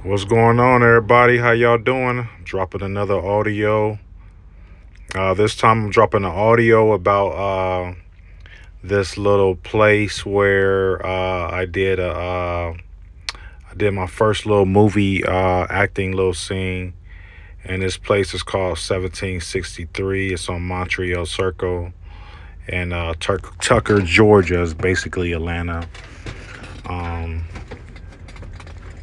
What's going on, everybody? How y'all doing? Dropping another audio. This time I'm dropping an audio about this little place where I did my first little movie acting little scene, and this place is called 1763. It's on Montreal Circle, and Tucker, Georgia is basically Atlanta. Um,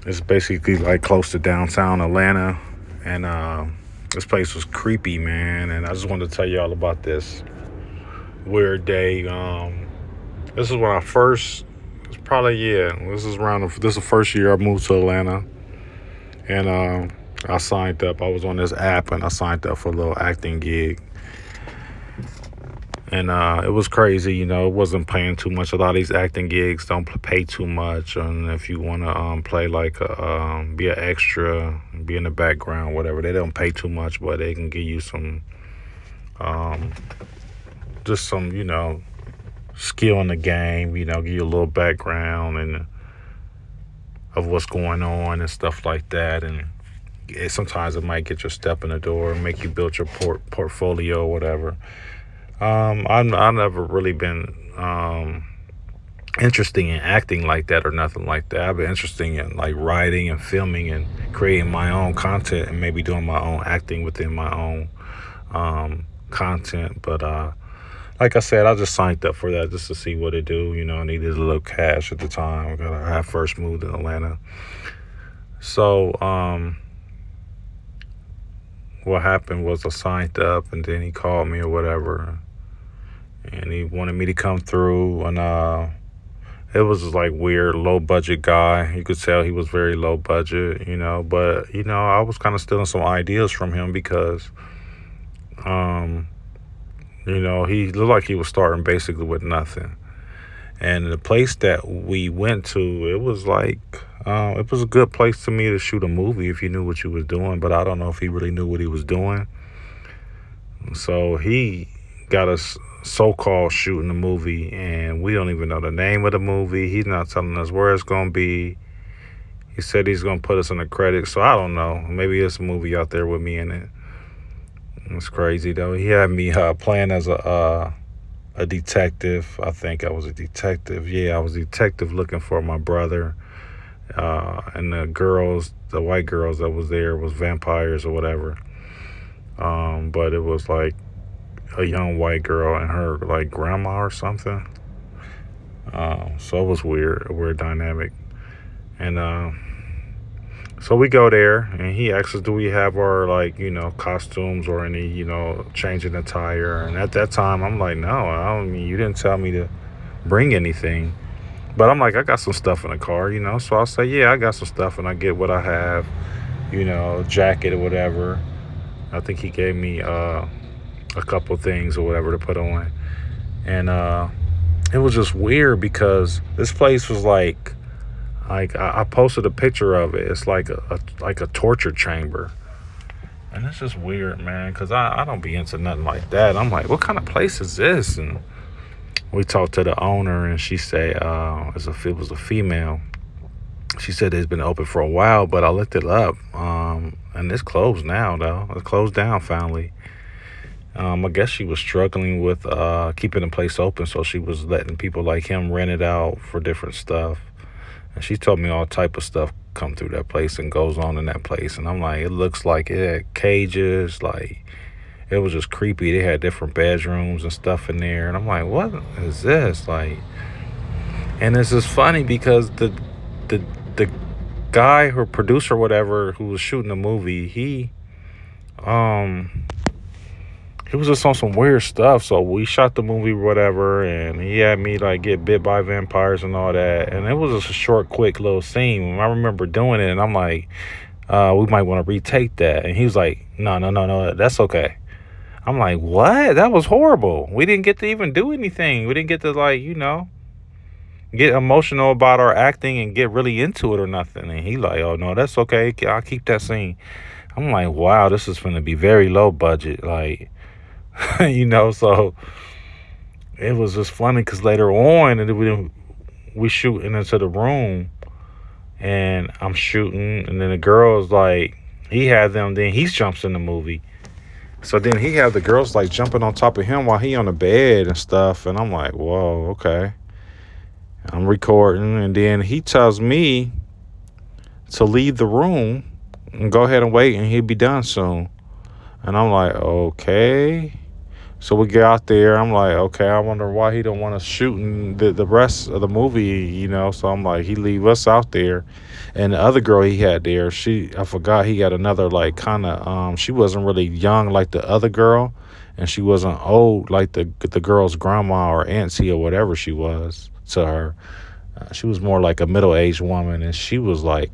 it's basically like close to downtown Atlanta, and this place was creepy, man. And I just wanted to tell y'all about this weird day. This is when I first, it's probably yeah. This is the first year I moved to Atlanta, and I signed up. I was on this app, and I signed up for a little acting gig. And it was crazy, it wasn't paying too much. A lot of these acting gigs don't pay too much. And if you want to play like be an extra, be in the background, whatever, they don't pay too much, but they can give you some, um, just some, skill in the game, give you a little background and of what's going on and stuff like that. And sometimes it might get your step in the door, make you build your portfolio or whatever. I've never really been interested in acting like that or nothing like that. I've been interested in like writing and filming and creating my own content and maybe doing my own acting within my own content. But like I said, I just signed up for that just to see what it do. I needed a little cash at the time. I had first moved to Atlanta, so what happened was I signed up and then he called me or whatever and he wanted me to come through, and it was like weird low budget guy. You could tell he was very low budget, but I was kind of stealing some ideas from him because um he looked like he was starting basically with nothing. And the place that we went to, it was a good place to me to shoot a movie if you knew what you was doing, but I don't know if he really knew what he was doing. So he got us so-called shooting the movie, and we don't even know the name of the movie. He's not telling us where it's gonna be. He said he's gonna put us in the credits, so I don't know. Maybe it's a movie out there with me in it. It's crazy though. He had me playing as a detective. I think I was a detective. Yeah, I was a detective looking for my brother. And the white girls that was there was vampires or whatever. But it was like a young white girl and her like grandma or something. So it was weird, a weird dynamic. And so we go there, and he asks us, "Do we have our costumes or any changing attire?" And at that time, I'm like, "No, I don't mean you didn't tell me to bring anything." But I'm like, I got some stuff in the car, So I'll say, "Yeah, I got some stuff," and I get what I have, jacket or whatever. I think he gave me a couple things or whatever to put on, and it was just weird because this place was like I posted a picture of it. It's like a torture chamber, and it's just weird, man. Cause I don't be into nothing like that. I'm like, what kind of place is this? And we talked to the owner, and she said, it was a female. She said it's been open for a while, but I looked it up, and it's closed now though. It's closed down finally. I guess she was struggling with keeping the place open, so she was letting people like him rent it out for different stuff. And she told me all type of stuff come through that place and goes on in that place. And I'm like, it looks like it had cages, like it was just creepy. They had different bedrooms and stuff in there. And I'm like, what is this? Like, and it's just funny because the the guy or producer or whatever who was shooting the movie, um he was just on some weird stuff. So we shot the movie, whatever, and he had me like get bit by vampires and all that. And it was just a short, quick little scene. I remember doing it, and I'm like, we might want to retake that. And he was like, no, no, no, no, that's okay. I'm like, what? That was horrible. We didn't get to even do anything. We didn't get to get emotional about our acting and get really into it or nothing. And he like, oh no, that's okay. I'll keep that scene. I'm like, wow, this is going to be very low budget. Like, so it was just funny because later on, and we shooting into the room, and I'm shooting, and then the girls like he had them. Then he jumps in the movie. So then he had the girls like jumping on top of him while he on the bed and stuff, and I'm like, whoa, okay. I'm recording, and then he tells me to leave the room and go ahead and wait, and he'll be done soon. And I'm like, okay. So we get out there. I'm like, okay, I wonder why he don't want us shooting the rest of the movie. So I'm like, he leave us out there. And the other girl he had there, I forgot he had another like kind of, she wasn't really young like the other girl, and she wasn't old like the girl's grandma or auntie or whatever she was to her. She was more like a middle-aged woman, and she looked like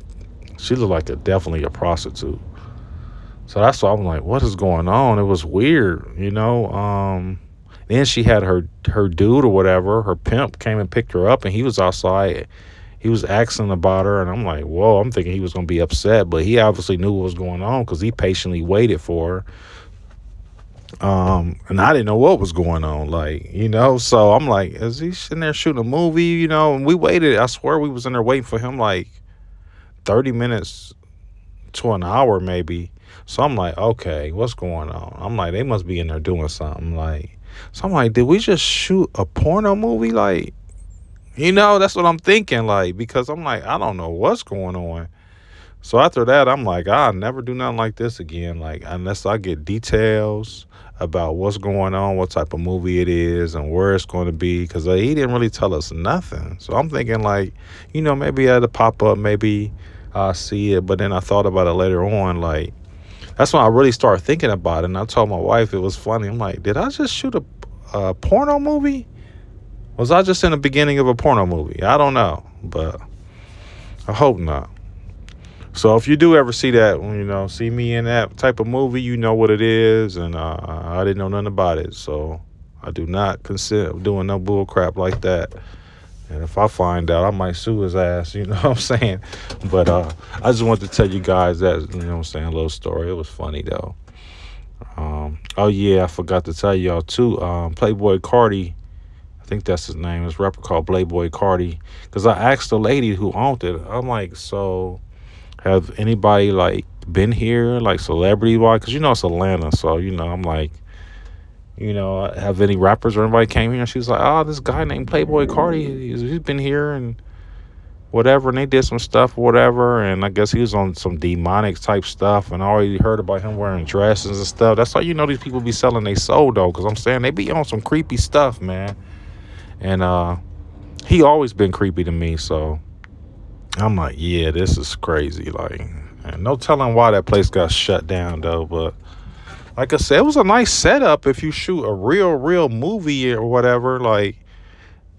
definitely a prostitute. So that's why I'm like, what is going on? It was weird. Then she had her dude or whatever, her pimp came and picked her up, and he was outside. He was asking about her, and I'm like, whoa, I'm thinking he was going to be upset, but he obviously knew what was going on because he patiently waited for her. And I didn't know what was going on, so I'm like, is he sitting there shooting a movie, and we waited. I swear we was in there waiting for him like 30 minutes to an hour maybe. So I'm like, okay, what's going on? I'm like, they must be in there doing something. So I'm like, did we just shoot a porno movie? That's what I'm thinking. Because I'm like, I don't know what's going on. So after that, I'm like, I'll never do nothing like this again. Unless I get details about what's going on, what type of movie it is, and where it's going to be. Because he didn't really tell us nothing. So I'm thinking maybe at a pop up, maybe I'll see it. But then I thought about it later on. That's when I really started thinking about it. And I told my wife it was funny. I'm like, did I just shoot a porno movie? Was I just in the beginning of a porno movie? I don't know. But I hope not. So if you do ever see that, see me in that type of movie, you know what it is. And I didn't know nothing about it. So I do not consent doing no bull crap like that. And if I find out, I might sue his ass, you know what I'm saying? But I just wanted to tell you guys that, a little story. It was funny, though. Oh, yeah, I forgot to tell y'all, too. Playboy Cardi, I think that's his name. This rapper called Playboy Cardi. Because I asked the lady who owned it. I'm like, so have anybody, been here, celebrity-wise? Because, it's Atlanta. So, I'm like, have any rappers or anybody came here? And she's like, oh, this guy named Playboy Cardi, he's been here and whatever. And they did some stuff, whatever. And I guess he was on some demonic type stuff. And I already heard about him wearing dresses and stuff. That's how these people be selling their soul, though. Because I'm saying they be on some creepy stuff, man. And he always been creepy to me. So I'm like, yeah, this is crazy. And no telling why that place got shut down, though. But like I said, it was a nice setup if you shoot a real movie or whatever.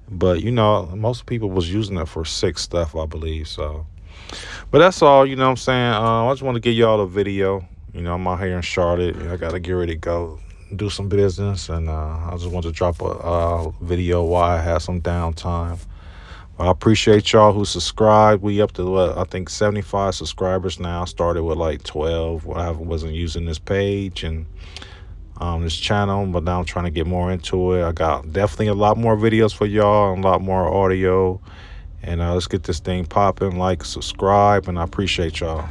But most people was using it for sick stuff, I believe. So, but that's all. You know what I'm saying? I just want to give y'all a video. I'm out here in Charlotte. I gotta get ready to go do some business, and I just want to drop a video while I have some downtime. I appreciate y'all who subscribe. We up to I think 75 subscribers now. Started with 12. I wasn't using this page and this channel, but now I'm trying to get more into it. I got definitely a lot more videos for y'all and a lot more audio. And let's get this thing popping. Subscribe, and I appreciate y'all.